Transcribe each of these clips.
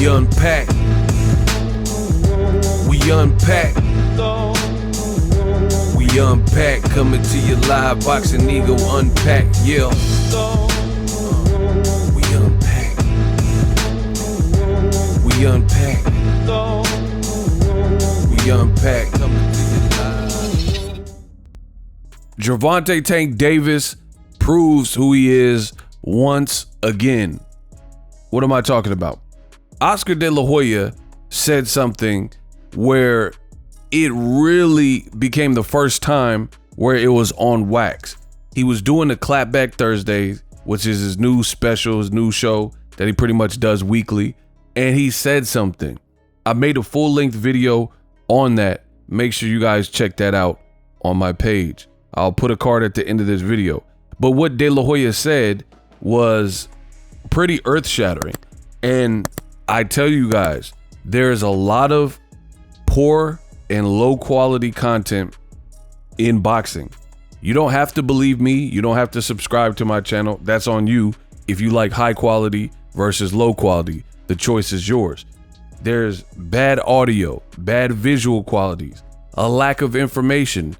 We unpack. We unpack. We unpack. Coming to you live. Boxing Ego unpack. Yeah. We unpack. We unpack. We unpack. Coming to you live. Gervonta Tank Davis proves who he is once again. What am I talking about? Oscar De La Hoya said something where it really became the first time where it was on wax. He was doing the Clapback Thursday, which is his new special, his new show that he pretty much does weekly. And he said something. I made a full-length video on that. Make sure you guys check that out on my page. I'll put a card at the end of this video. But what De La Hoya said was pretty earth-shattering. And I tell you guys, there's a lot of poor and low-quality content in boxing. You don't have to believe me. You don't have to subscribe to my channel. That's on you. If you like high quality versus low quality, the choice is yours. There's bad audio, bad visual qualities, a lack of information,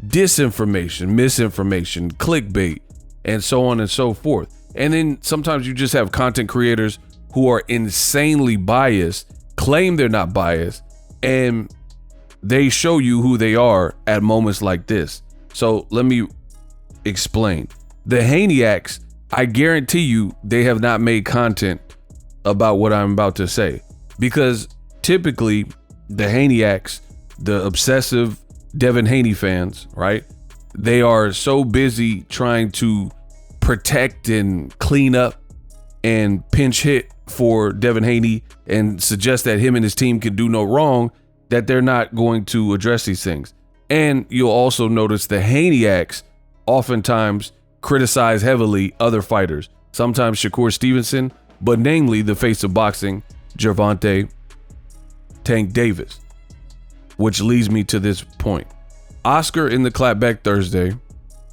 disinformation, misinformation, clickbait, and so on and so forth. And then sometimes you just have content creators who are insanely biased, claim they're not biased, and they show you who they are at moments like this. So let me explain. The Haneyacks, I guarantee you they have not made content about what I'm about to say, because typically the Haneyacks, the obsessive Devin Haney fans, right? They are so busy trying to protect and clean up and pinch hit for Devin Haney and suggest that him and his team can do no wrong, that they're not going to address these things. And you'll also notice the Haneyacks oftentimes criticize heavily other fighters, sometimes Shakur Stevenson, but namely the face of boxing, Gervonta Tank Davis, which leads me to this point. Oscar in the Clapback Thursday,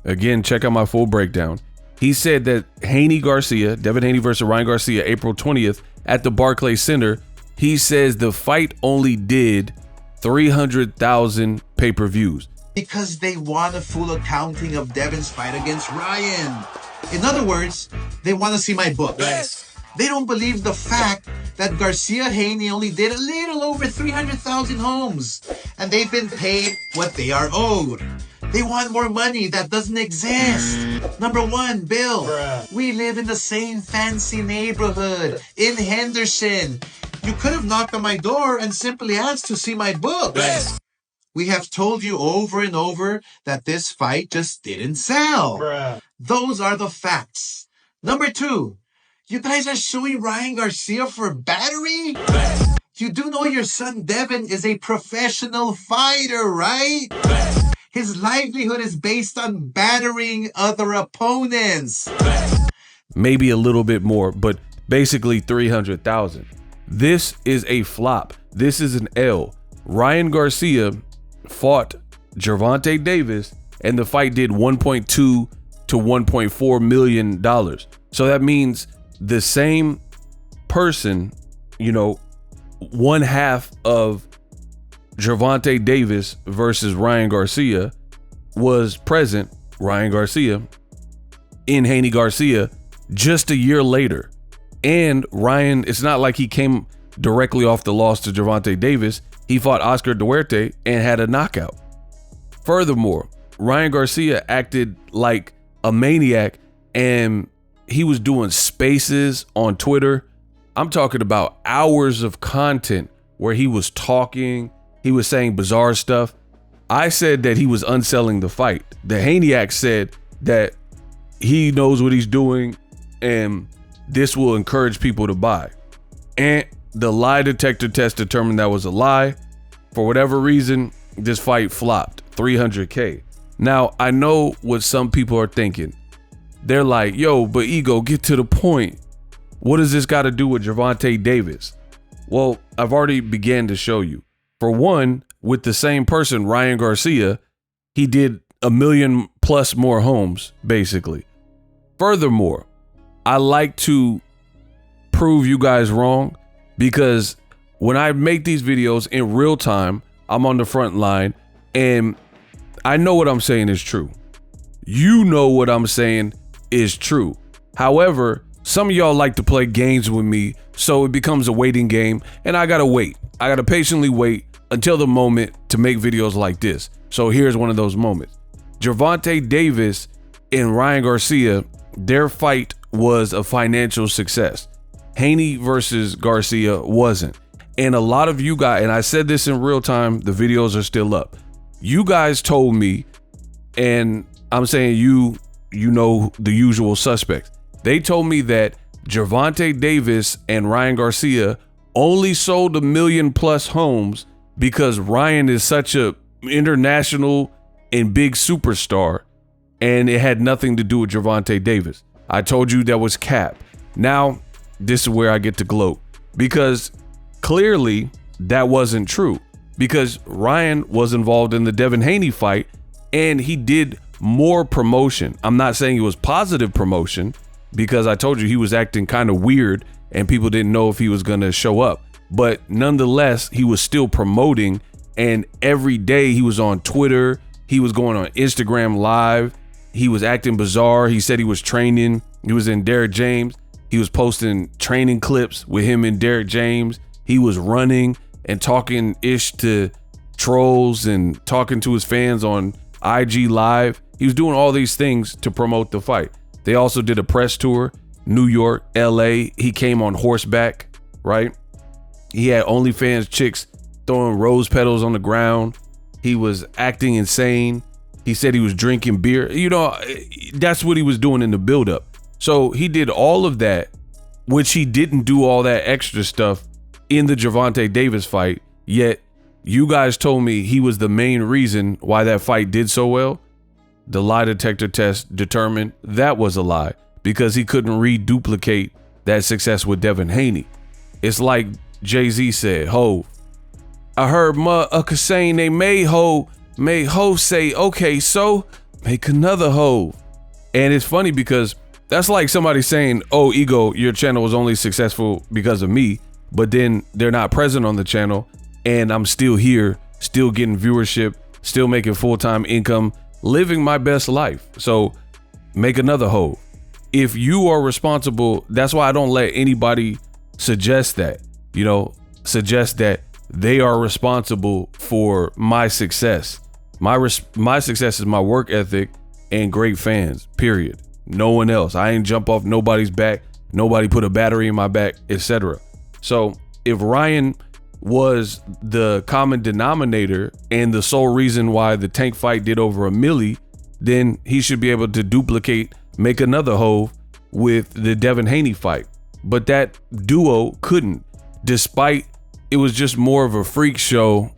again, check out my full breakdown. He said that Haney Garcia, Devin Haney versus Ryan Garcia, April 20th at the Barclays Center, he says the fight only did 300,000 pay-per-views. Because they want a full accounting of Devin's fight against Ryan. In other words, they want to see my book. Yes. They don't believe the fact that Garcia Haney only did a little over 300,000 homes, and they've been paid what they are owed. They want more money that doesn't exist. Number one, Bill, we live in the same fancy neighborhood in Henderson. You could have knocked on my door and simply asked to see my book. Yes. We have told you over and over that this fight just didn't sell. Those are the facts. Number two, you guys are suing Ryan Garcia for battery? You do know your son Devin is a professional fighter, right? His livelihood is based on battering other opponents. Maybe a little bit more, but basically 300,000. This is a flop. This is an L. Ryan Garcia fought Gervonta Davis, and the fight did $1.2 to $1.4 million. So that means the same person, you know, one half of Gervonta Davis versus Ryan Garcia was present, Ryan Garcia, in Haney Garcia just a year later. And Ryan, it's not like he came directly off the loss to Gervonta Davis. He fought Oscar Duarte and had a knockout. Furthermore, Ryan Garcia acted like a maniac, and he was doing spaces on Twitter. I'm talking about hours of content where he was talking, he was saying bizarre stuff. I said that he was unselling the fight. The Haneyacks said that he knows what he's doing and this will encourage people to buy. And the lie detector test determined that was a lie. For whatever reason, this fight flopped. 300K. Now, I know what some people are thinking. They're like, yo, but Ego, get to the point. What does this got to do with Gervonta Davis? Well, I've already began to show you. For one, with the same person, Ryan Garcia, he did 1 million plus more homes, basically. Furthermore, I like to prove you guys wrong. because when I make these videos in real time, I'm on the front line and I know what I'm saying is true. You know what I'm saying is true. However, some of y'all like to play games with me, so it becomes a waiting game, and I gotta wait. I gotta patiently wait until the moment to make videos like this. So here's one of those moments. Gervonta Davis and Ryan Garcia, their fight was a financial success. Haney versus Garcia wasn't. And a lot of you guys, and I said this in real time, the videos are still up. You guys told me, and I'm saying you know the usual suspects. They told me that Gervonta Davis and Ryan Garcia only sold 1 million+ homes because Ryan is such a international and big superstar, and it had nothing to do with Gervonta Davis. I told you that was cap. Now, this is where I get to gloat, because clearly that wasn't true, because Ryan was involved in the Devin Haney fight and he did more promotion. I'm not saying it was positive promotion, because I told you he was acting kind of weird and people didn't know if he was going to show up. But nonetheless, he was still promoting, and every day he was on Twitter. He was going on Instagram Live. He was acting bizarre. He said he was training. He was in Derek James. He was posting training clips with him and Derek James. He was running and talking ish to trolls and talking to his fans on IG Live. He was doing all these things to promote the fight. They also did a press tour, New York, LA. He came on horseback, right? He had OnlyFans chicks throwing rose petals on the ground. He was acting insane. He said he was drinking beer. You know, that's what he was doing in the buildup. So he did all of that, which he didn't do all that extra stuff in the Gervonta Davis fight. Yet you guys told me he was the main reason why that fight did so well. The lie detector test determined that was a lie, because he couldn't reduplicate that success with Devin Haney. It's like Jay-Z said, "Ho, I heard motherfuckers saying they made Ho say, okay, so make another Ho." And it's funny because that's like somebody saying, "Oh, Ego, your channel was only successful because of me," but then they're not present on the channel and I'm still here, still getting viewership, still making full-time income, living my best life. So make another Ho. If you are responsible, that's why I don't let anybody suggest that, suggest that they are responsible for my success. My success is my work ethic and great fans, period. No one else. I ain't jump off nobody's back. Nobody put a battery in my back, etc. So if Ryan was the common denominator and the sole reason why the Tank fight did over 1 milli, then he should be able to duplicate, make another Hove with the Devin Haney fight. But that duo couldn't, despite it was just more of a freak show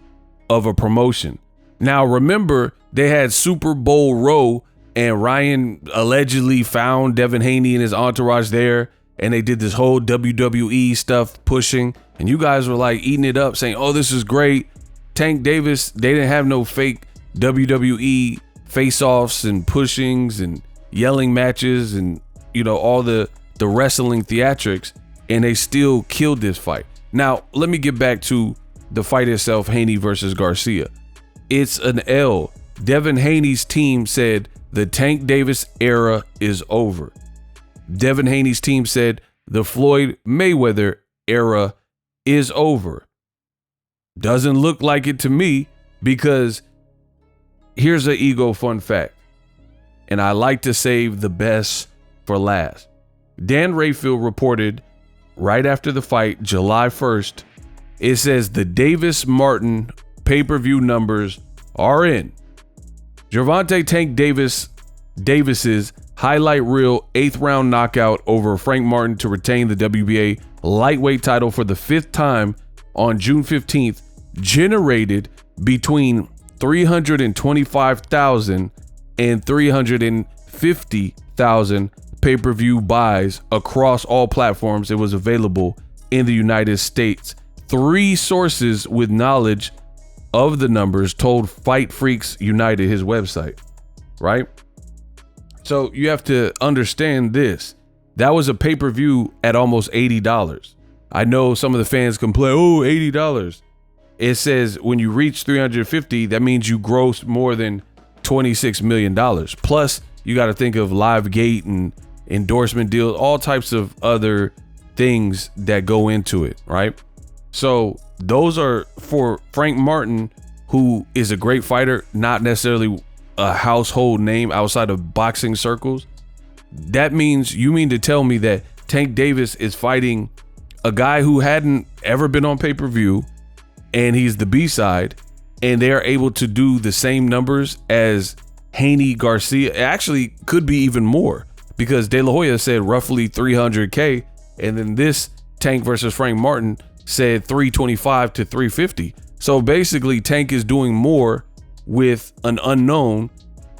of a promotion. Now remember, they had Super Bowl Row, and Ryan allegedly found Devin Haney and his entourage there, and they did this whole WWE stuff pushing, and you guys were like eating it up, saying, "Oh, this is great." Tank Davis, they didn't have no fake WWE face-offs and pushings and yelling matches and all the wrestling theatrics, and they still killed this fight. Now let me get back to the fight itself, Haney versus Garcia. It's an L. Devin Haney's team said the Tank Davis era is over. Devin Haney's team said the Floyd Mayweather era is over. Doesn't look like it to me, because here's an Ego fun fact, and I like to save the best for last. Dan Rayfield reported right after the fight, July 1st, it says the Davis Martin pay-per-view numbers are in. Gervonta Tank Davis's highlight reel 8th round knockout over Frank Martin to retain the WBA lightweight title for the 5th time on June 15th generated between 325,000 and 350,000 pay-per-view buys across all platforms. It was available in the United States. 3 sources with knowledge of the numbers told Fight Freaks United, his website, right? So you have to understand this. That was a pay-per-view at almost $80. I know some of the fans complain, oh, $80. It says when you reach 350, that means you gross more than $26 million. Plus, you got to think of live gate and endorsement deals, all types of other things that go into it, right? So those are for Frank Martin, who is a great fighter, not necessarily a household name outside of boxing circles. That means you mean to tell me that Tank Davis is fighting a guy who hadn't ever been on pay-per-view, and he's the B-side, and they're able to do the same numbers as Haney, Garcia. It actually could be even more, because De La Hoya said roughly 300K, and then this Tank versus Frank Martin said 325 to 350. So basically Tank is doing more with an unknown,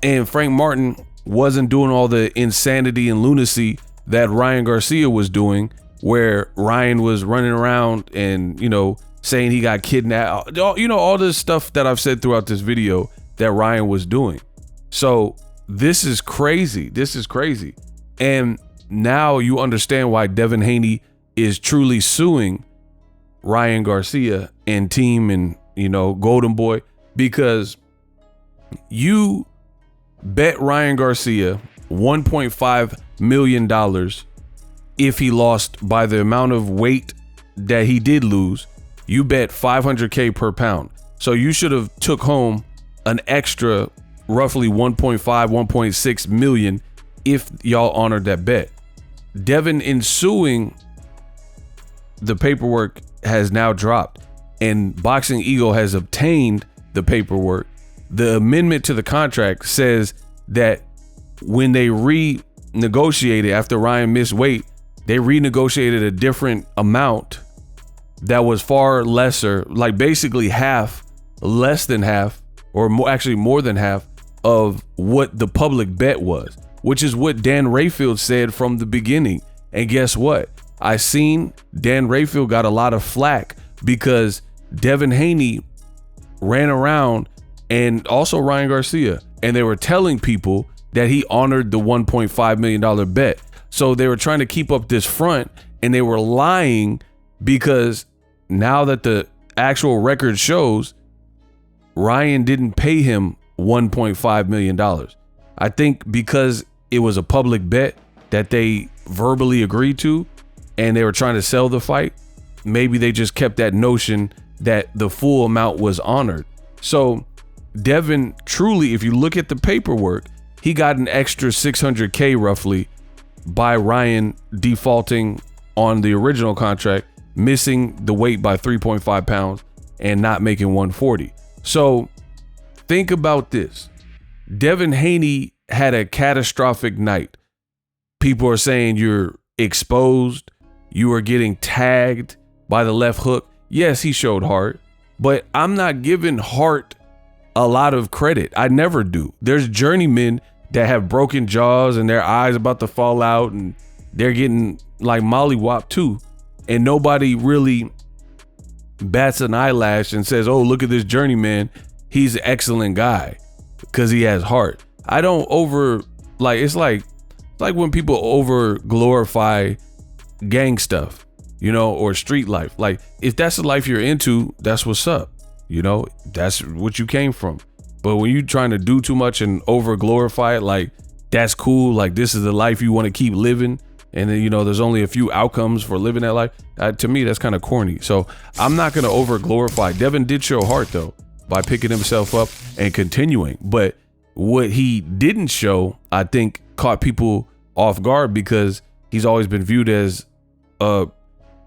and Frank Martin wasn't doing all the insanity and lunacy that Ryan Garcia was doing, where Ryan was running around and, you know, saying he got kidnapped, you know, all this stuff that I've said throughout this video that Ryan was doing. So this is crazy. This is crazy. And now you understand why Devin Haney is truly suing Ryan Garcia and team and, you know, Golden Boy, because you bet Ryan Garcia $1.5 million if he lost by the amount of weight that he did lose. You bet 500K per pound. So you should have took home an extra roughly 1.5, 1.6 million if y'all honored that bet. Devin, in suing, the paperwork has now dropped, and Boxing Ego has obtained the paperwork. The amendment to the contract says that when they renegotiated after Ryan missed weight, they renegotiated a different amount that was far lesser, like basically half, less than half, or more, actually more than half of what the public bet was, which is what Dan Rayfield said from the beginning. And guess what? I seen Dan Rayfield got a lot of flack because Devin Haney ran around, and also Ryan Garcia, and they were telling people that he honored the $1.5 million bet. So they were trying to keep up this front, and they were lying, because now that the actual record shows, Ryan didn't pay him $1.5 million. I think because it was a public bet that they verbally agreed to, and they were trying to sell the fight, maybe they just kept that notion that the full amount was honored. So Devin, truly, if you look at the paperwork, he got an extra 600K roughly by Ryan defaulting on the original contract, missing the weight by 3.5 pounds and not making 140. So think about this. Devin Haney had a catastrophic night. People are saying you're exposed. You are getting tagged by the left hook. Yes, he showed heart, but I'm not giving Hart a lot of credit. I never do. There's journeymen that have broken jaws and their eyes about to fall out, and they're getting like mollywopped too. And nobody really bats an eyelash and says, oh, look at this journeyman. He's an excellent guy because he has heart. I don't it's like when people over glorify gang stuff, you know, or street life. Like, if that's the life you're into, that's what's up. You know, that's what you came from. But when you're trying to do too much and over glorify it, like, that's cool, like this is the life you want to keep living, and then, you know, there's only a few outcomes for living that life, to me that's kind of corny. So I'm not going to over glorify. Devin did show heart though by picking himself up and continuing, but what he didn't show, I think, caught people off guard, because he's always been viewed as a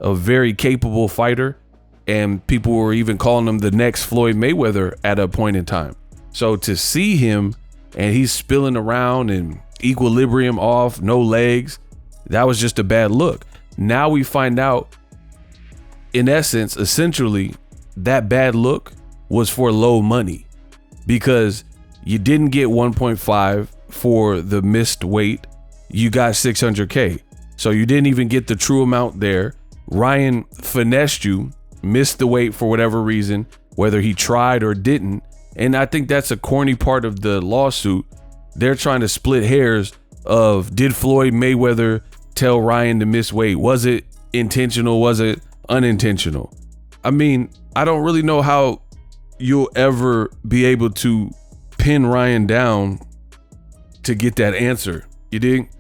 very capable fighter, and people were even calling him the next Floyd Mayweather at a point in time. So to see him and he's spilling around and equilibrium off, no legs, that was just a bad look. Now we find out, in essence, essentially, that bad look was for low money, because you didn't get 1.5 for the missed weight. You got 600K. So you didn't even get the true amount there. Ryan finessed you, missed the weight for whatever reason, whether he tried or didn't. And I think that's a corny part of the lawsuit. They're trying to split hairs of, did Floyd Mayweather tell Ryan to miss weight? Was it intentional? Was it unintentional. I mean, I don't really know how you'll ever be able to pin Ryan down to get that answer. You dig?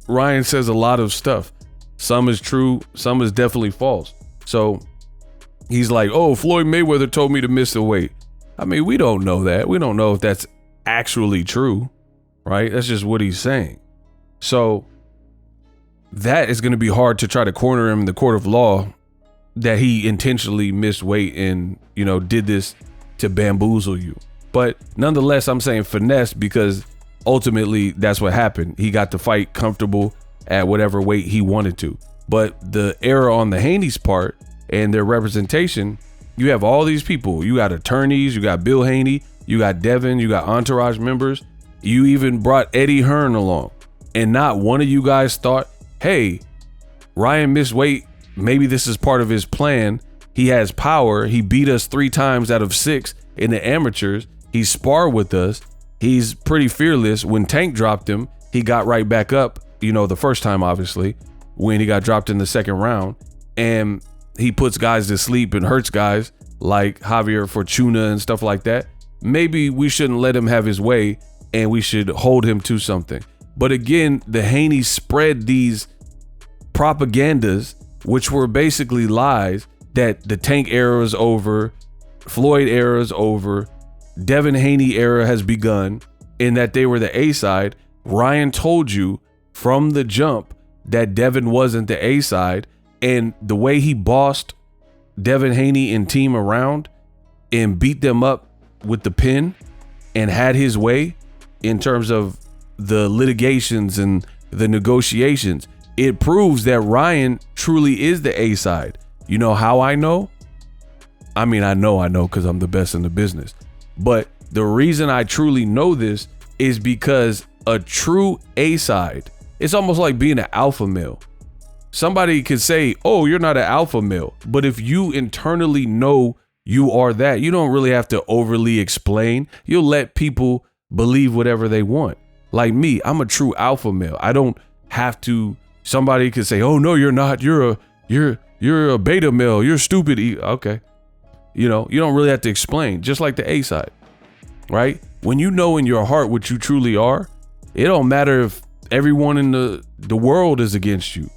Ryan says a lot of stuff. Some is true, some is definitely false. So he's like, oh, Floyd Mayweather told me to miss the weight. I mean, we don't know that. We don't know if that's actually true, right? That's just what he's saying. So that is going to be hard to try to corner him in the court of law that he intentionally missed weight and, you know, did this to bamboozle you. But nonetheless, I'm saying finesse because ultimately that's what happened. He got to fight comfortable at whatever weight he wanted to. But the error on the Haney's part and their representation, you have all these people. You got attorneys, you got Bill Haney, you got Devin, you got entourage members. You even brought Eddie Hearn along. And not one of you guys thought, hey, Ryan missed weight. Maybe this is part of his plan. He has power. He beat us 3 times out of 6 in the amateurs. He sparred with us. He's pretty fearless. When Tank dropped him, he got right back up, you know, the first time, obviously, when he got dropped in the second round. And he puts guys to sleep and hurts guys like Javier Fortuna and stuff like that. Maybe we shouldn't let him have his way and we should hold him to something. But again, the Haney spread these propagandas, which were basically lies, that the Tank era is over, Floyd era is over, Devin Haney era has begun, and that they were the A side. Ryan told you from the jump that Devin wasn't the A side, and the way he bossed Devin Haney and team around and beat them up with the pin and had his way in terms of the litigations and the negotiations, it proves that Ryan truly is the A side. You know how I know? I mean, I know because I'm the best in the business. But the reason I truly know this is because a true A side, it's almost like being an alpha male. Somebody could say, oh, you're not an alpha male. But if you internally know you are that, you don't really have to overly explain. You'll let people believe whatever they want. Like me, I'm a true alpha male. I don't have to. Somebody could say, oh, no, you're not. You're a beta male. You're stupid. Okay. You know, you don't really have to explain, just like the A side, right? When you know in your heart what you truly are, it don't matter if everyone in the world is against you.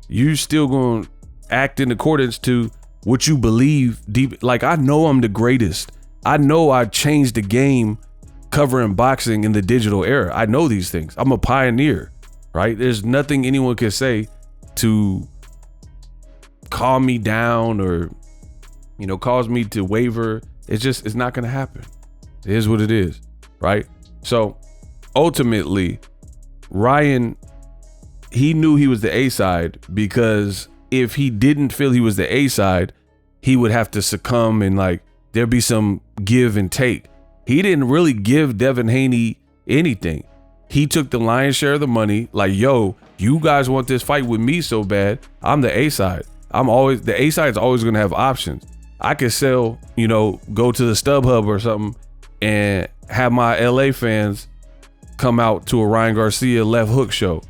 You still going to act in accordance to what you believe deep. Like, I know I'm the greatest. I know I changed the game covering boxing in the digital era. I know these things. I'm a pioneer, right? There's nothing anyone can say to calm me down or, you know, cause me to waver. It's not going to happen. It is what it is, right? So ultimately, Ryan, he knew he was the A side because if he didn't feel he was the A side, he would have to succumb and like there'd be some give and take. He didn't really give Devin Haney anything. He took the lion's share of the money. Like, yo, you guys want this fight with me so bad. I'm the A side. The A side is always going to have options. I could sell, you know, go to the StubHub or something and have my LA fans come out to a Ryan Garcia left hook show.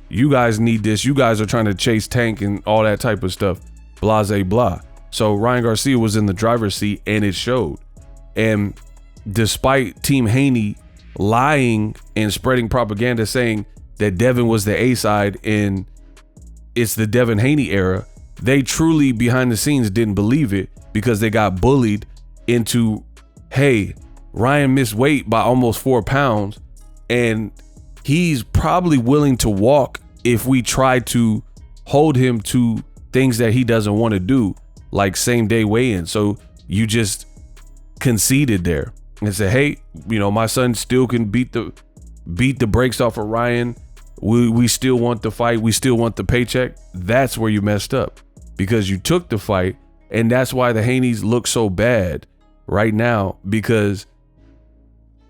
You guys need this. You guys are trying to chase Tank and all that type of stuff. Blase blah. So Ryan Garcia was in the driver's seat and it showed. And despite Team Haney lying and spreading propaganda saying that Devin was the A side and it's the Devin Haney era, they truly behind the scenes didn't believe it because they got bullied into, hey, Ryan missed weight by almost 4 pounds and he's probably willing to walk if we try to hold him to things that he doesn't want to do, like same day weigh-in. So you just conceded there and said, hey, you know, my son still can beat the brakes off of Ryan. We still want the fight. We still want the paycheck. That's where you messed up because you took the fight. And that's why the Haneys look so bad right now, because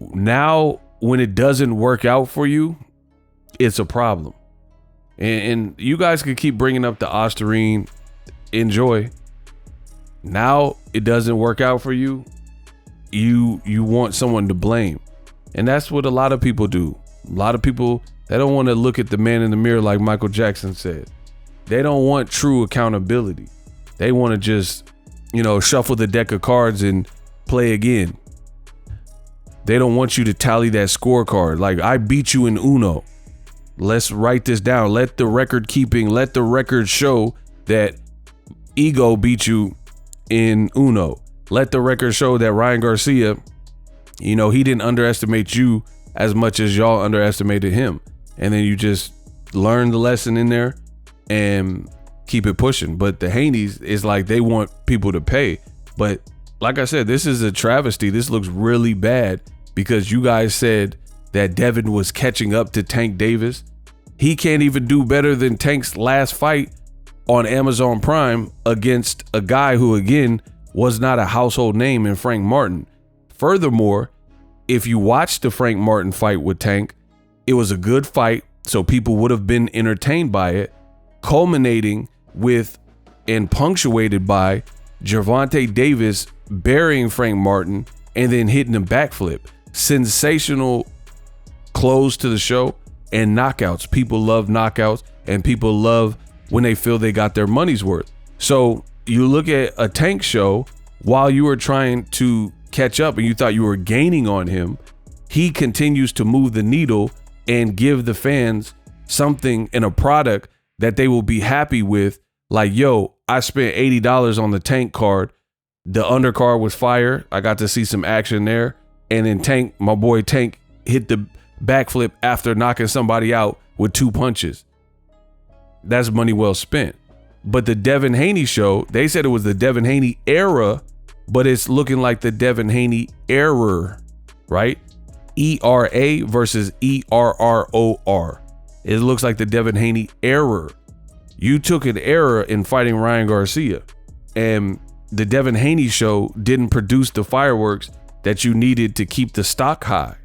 now when it doesn't work out for you, it's a problem. And you guys could keep bringing up the Osterine. Enjoy. Now it doesn't work out for you. You want someone to blame. And that's what a lot of people do. A lot of people, they don't want to look at the man in the mirror like Michael Jackson said. They don't want true accountability. They want to just, shuffle the deck of cards and play again. They don't want you to tally that scorecard. Like, I beat you in Uno. Let's write this down. Let the record show that Ego beat you in Uno. Let the record show that Ryan Garcia, he didn't underestimate you as much as y'all underestimated him. And then you just learn the lesson in there and keep it pushing. But the Haneys is like, they want people to pay. But like I said, this is a travesty. This looks really bad because you guys said that Devin was catching up to Tank Davis. He can't even do better than Tank's last fight on Amazon Prime against a guy who, again, was not a household name in Frank Martin. Furthermore, if you watch the Frank Martin fight with Tank, it was a good fight, so people would have been entertained by it, culminating with and punctuated by Gervonta Davis burying Frank Martin and then hitting a backflip. Sensational close to the show and knockouts. People love knockouts and people love when they feel they got their money's worth. So you look at a Tank show while you were trying to catch up and you thought you were gaining on him. He continues to move the needle and give the fans something in a product that they will be happy with. Like, yo, I spent $80 on the Tank card. The undercard was fire. I got to see some action there. And then Tank, my boy Tank, hit the backflip after knocking somebody out with 2 punches. That's money well spent. But the Devin Haney show, they said it was the Devin Haney era, but it's looking like the Devin Haney error, right? ERA versus ERROR. It looks like the Devin Haney error. You took an error in fighting Ryan Garcia, and the Devin Haney show didn't produce the fireworks that you needed to keep the stock high.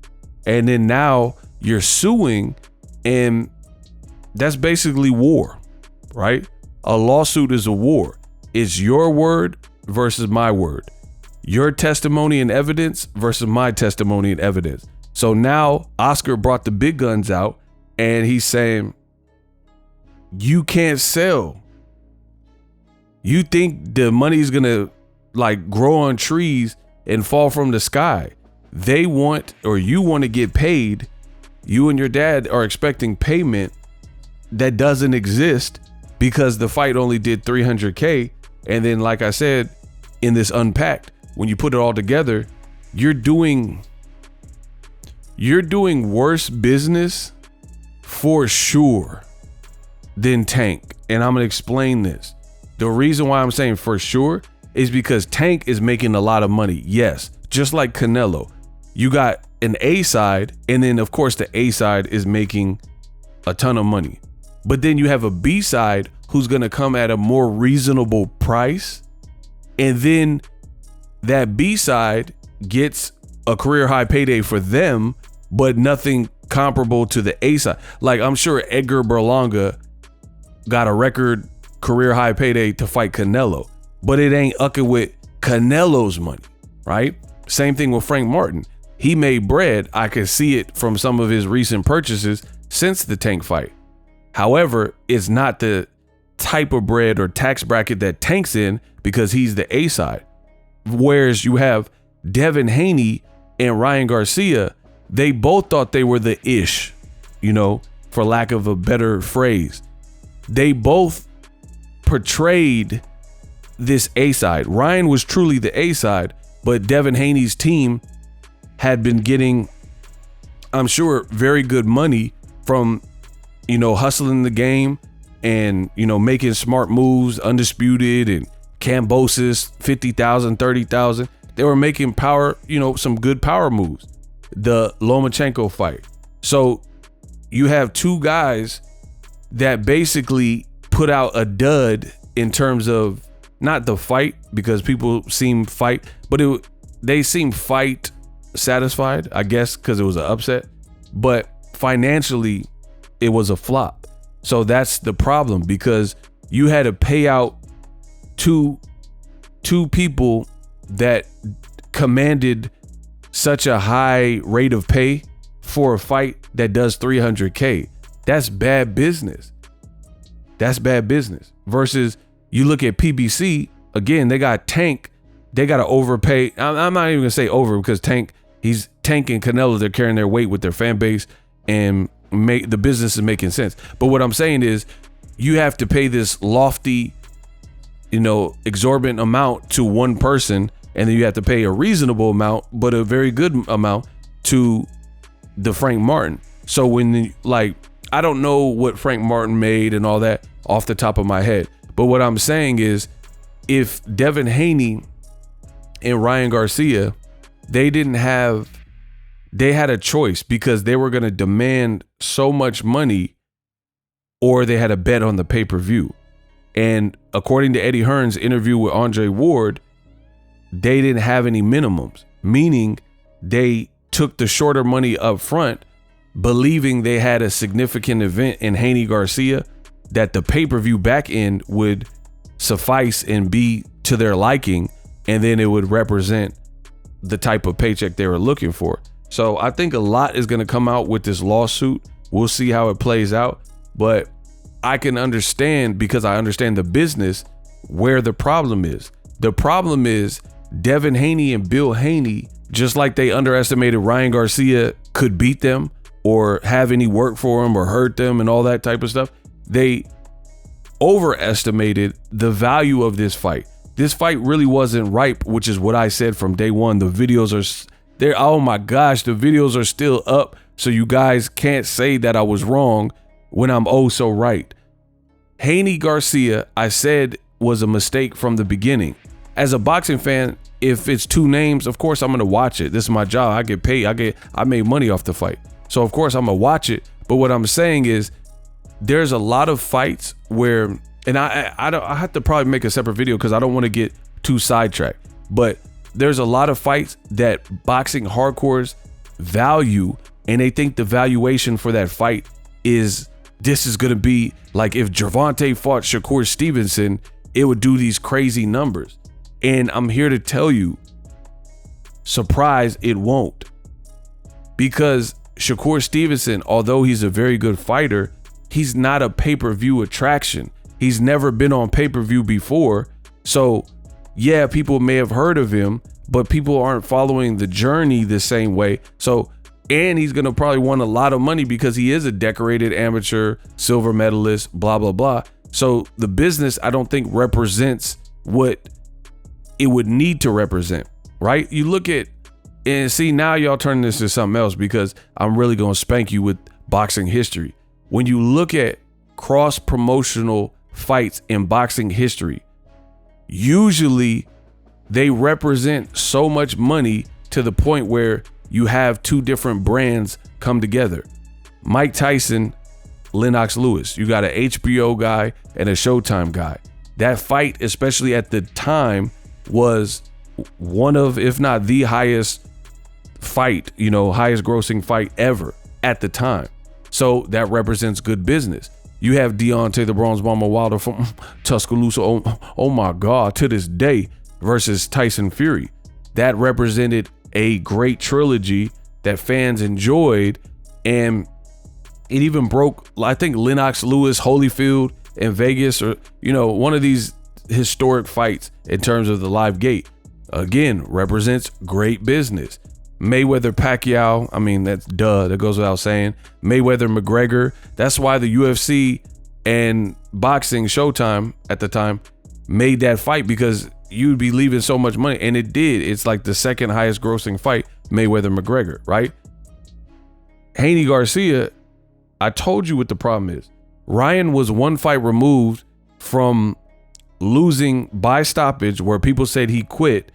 And then now you're suing, and that's basically war, right? A lawsuit is a war. It's your word versus my word. Your testimony and evidence versus my testimony and evidence. So now Oscar brought the big guns out and he's saying, you can't sell. You think the money's gonna like grow on trees and fall from the sky. They want, or you want to get paid. You and your dad are expecting payment that doesn't exist because the fight only did 300K. And then, like I said, in this Unpacked, when you put it all together, you're doing worse business for sure than Tank. And I'm going to explain this. The reason why I'm saying for sure is because Tank is making a lot of money. Yes, just like Canelo. You got an A side, and then of course the A side is making a ton of money. But then you have a B side who's going to come at a more reasonable price. And then that B side gets a career high payday for them, but nothing comparable to the A side. Like, I'm sure Edgar Berlanga got a record career high payday to fight Canelo, but it ain't ucking with Canelo's money, right? Same thing with Frank Martin. He made bread. I could see it from some of his recent purchases since the Tank fight. However, it's not the type of bread or tax bracket that Tank's in because he's the A side. Whereas you have Devin Haney and Ryan Garcia, they both thought they were the ish, for lack of a better phrase. They both portrayed this A side. Ryan was truly the A side, but Devin Haney's team had been getting, I'm sure, very good money from, hustling the game and, making smart moves, Undisputed and Kambosos, 50,000, 30,000. They were making power, some good power moves. The Lomachenko fight. So you have two guys that basically put out a dud in terms of not the fight, because people seem fight, but they seem fight satisfied, I guess, because it was an upset. But financially, it was a flop. So that's the problem, because you had to pay out two people that commanded such a high rate of pay for a fight that does 300K. That's bad business. That's bad business. Versus you look at PBC, again, they got Tank. They got to overpay. I'm not even going to say over, because Tank and Canelo, they're carrying their weight with their fan base, and the business is making sense. But what I'm saying is you have to pay this lofty, exorbitant amount to one person, and then you have to pay a reasonable amount, but a very good amount to the Frank Martin. So when I don't know what Frank Martin made and all that off the top of my head, but what I'm saying is if Devin Haney and Ryan Garcia, they had a choice, because they were going to demand so much money, or they had a bet on the pay-per-view. And according to Eddie Hearn's interview with Andre Ward, they didn't have any minimums, meaning they took the shorter money up front, believing they had a significant event in Haney Garcia, that the pay-per-view back end would suffice and be to their liking, and then it would represent the type of paycheck they were looking for. So I think a lot is going to come out with this lawsuit. We'll see how it plays out, but I can understand, because I understand the business, where the problem is. The problem is Devin Haney and Bill Haney, just like they underestimated Ryan Garcia could beat them or have any work for him or hurt them and all that type of stuff, they overestimated the value of this fight. This fight really wasn't ripe, which is what I said from day one. The videos are there. Oh my gosh, the videos are still up. So you guys can't say that I was wrong when I'm oh so right. Haney Garcia, I said, was a mistake from the beginning. As a boxing fan, if it's two names, of course I'm going to watch it. This is my job. I get paid. I made money off the fight. So of course I'm going to watch it. But what I'm saying is there's a lot of fights where, and I have to probably make a separate video because I don't want to get too sidetracked, but there's a lot of fights that boxing hardcores value, and they think the valuation for that fight is, this is going to be like if Gervonta fought Shakur Stevenson, it would do these crazy numbers. And I'm here to tell you, surprise, it won't. Because Shakur Stevenson, although he's a very good fighter, he's not a pay-per-view attraction. He's never been on pay-per-view before. So yeah, people may have heard of him, but people aren't following the journey the same way. So, and he's going to probably want a lot of money because he is a decorated amateur silver medalist, blah, blah, blah. So the business, I don't think represents what it would need to represent, right? You look at, and see, now y'all turning this to something else because I'm really going to spank you with boxing history. When you look at cross-promotional fights in boxing history, usually they represent so much money to the point where you have two different brands come together. Mike Tyson, Lennox Lewis. You got an HBO guy and a Showtime guy. That fight, especially at the time, was one of, if not the highest fight, highest grossing fight ever at the time. So that represents good business. You have Deontay the Bronze Bomber Wilder from Tuscaloosa, oh my God, to this day, versus Tyson Fury. That represented a great trilogy that fans enjoyed, and it even broke, I think, Lennox Lewis, Holyfield in Vegas, or one of these historic fights in terms of the live gate. Again, represents great business. Mayweather Pacquiao, I mean, that goes without saying. Mayweather McGregor, that's why the UFC and boxing Showtime at the time made that fight, because you'd be leaving so much money, and it did. It's like the second highest grossing fight, Mayweather McGregor, right? Haney Garcia, I told you what the problem is. Ryan was one fight removed from losing by stoppage, where people said he quit,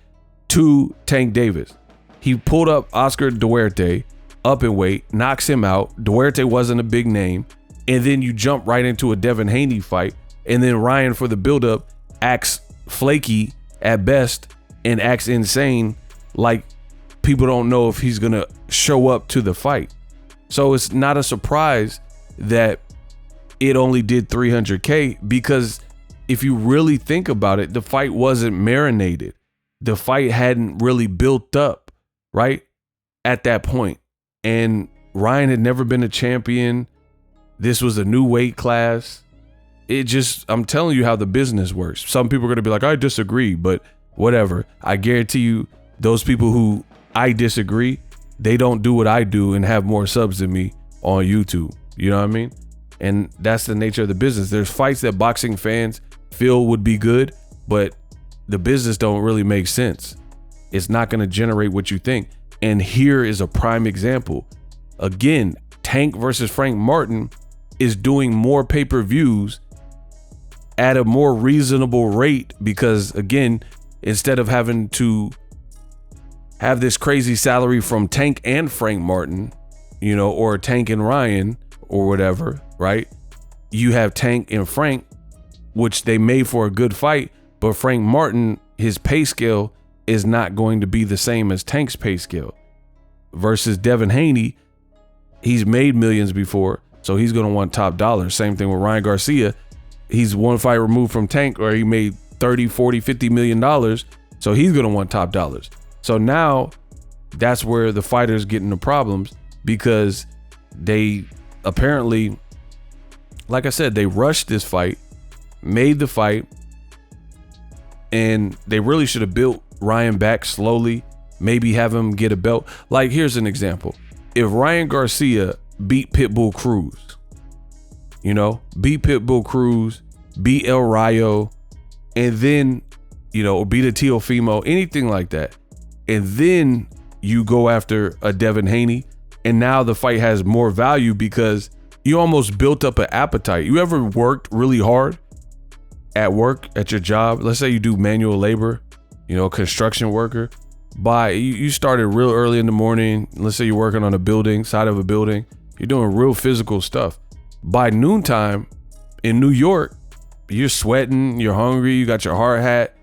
to Tank Davis. He pulled up Oscar Duarte up in weight, knocks him out. Duarte wasn't a big name. And then you jump right into a Devin Haney fight. And then Ryan, for the buildup, acts flaky at best and acts insane, like people don't know if he's going to show up to the fight. So it's not a surprise that it only did 300K, because if you really think about it, the fight wasn't marinated. The fight hadn't really built up, right, at that point. And Ryan had never been a champion. This was a new weight class. I'm telling you how the business works. Some people are going to be like, I disagree, but whatever. I guarantee you those people who I disagree, they don't do what I do and have more subs than me on YouTube. You know what I mean? And that's the nature of the business. There's fights that boxing fans feel would be good, but the business don't really make sense. It's not going to generate what you think. And here is a prime example. Again, Tank versus Frank Martin is doing more pay-per-views at a more reasonable rate because, again, instead of having to have this crazy salary from Tank and Frank Martin, you know, or Tank and Ryan or whatever, right? You have Tank and Frank, which they made for a good fight, but Frank Martin, his pay scale is not going to be the same as Tank's pay scale. Versus Devin Haney, he's made millions before, so he's going to want top dollar. Same thing with Ryan Garcia. He's one fight removed from Tank, or he made 30, 40, 50 million dollars, so he's going to want top dollars. So now that's where the fighters get into problems because they apparently, like I said, they rushed this fight, made the fight, and they really should have built Ryan back slowly, maybe have him get a belt. Like, here's an example. If Ryan Garcia beat Pitbull Cruz, you know, beat Pitbull Cruz, beat El Rayo, and then, you know, beat a Teofimo, anything like that, and then you go after a Devin Haney, and now the fight has more value because you almost built up an appetite. You ever worked really hard at work, at your job? Let's say you do manual labor, you know, construction worker. You started real early in the morning. Let's say you're working on a building, side of a building. You're doing real physical stuff. By noontime in New York, you're sweating, you're hungry, you got your hard hat,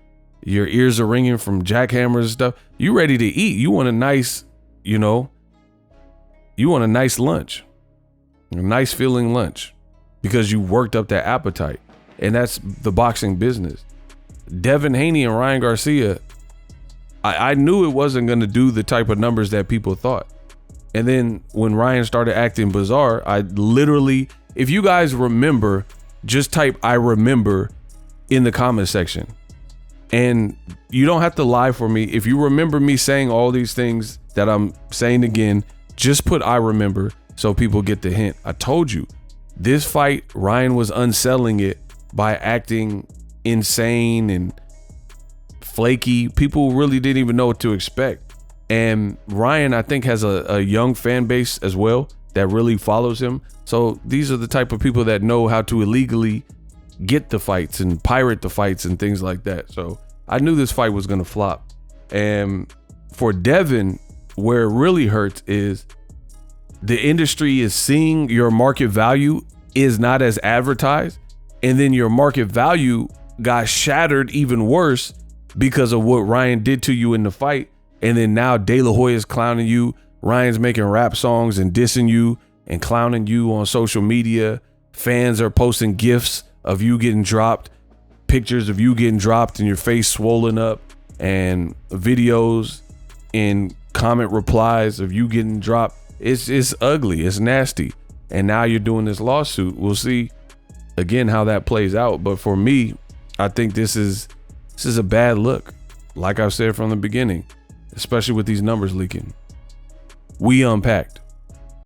your ears are ringing from jackhammers and stuff. You ready to eat. You want a nice, you know, you want a nice lunch, a nice feeling lunch because you worked up that appetite. And that's the boxing business. Devin Haney and Ryan Garcia, I knew it wasn't going to do the type of numbers that people thought. And then when Ryan started acting bizarre, I literally, if you guys remember, just type I remember in the comment section. And you don't have to lie for me. If you remember me saying all these things that I'm saying again, just put I remember so people get the hint. I told you, this fight, Ryan was unselling it by acting insane and flaky. People really didn't even know what to expect. And Ryan, I think, has a young fan base as well that really follows him. So these are the type of people that know how to illegally get the fights and pirate the fights and things like that. So I knew this fight was going to flop. And for Devin, where it really hurts is the industry is seeing your market value is not as advertised. And then your market value got shattered even worse because of what Ryan did to you in the fight. And then now De La Hoya is clowning you. Ryan's making rap songs and dissing you and clowning you on social media. Fans are posting GIFs of you getting dropped, pictures of you getting dropped and your face swollen up, and videos and comment replies of you getting dropped. It's ugly. It's nasty. And now you're doing this lawsuit. We'll see again how that plays out. But for me, I think this is a bad look. Like I've said from the beginning, especially with these numbers leaking. We unpacked.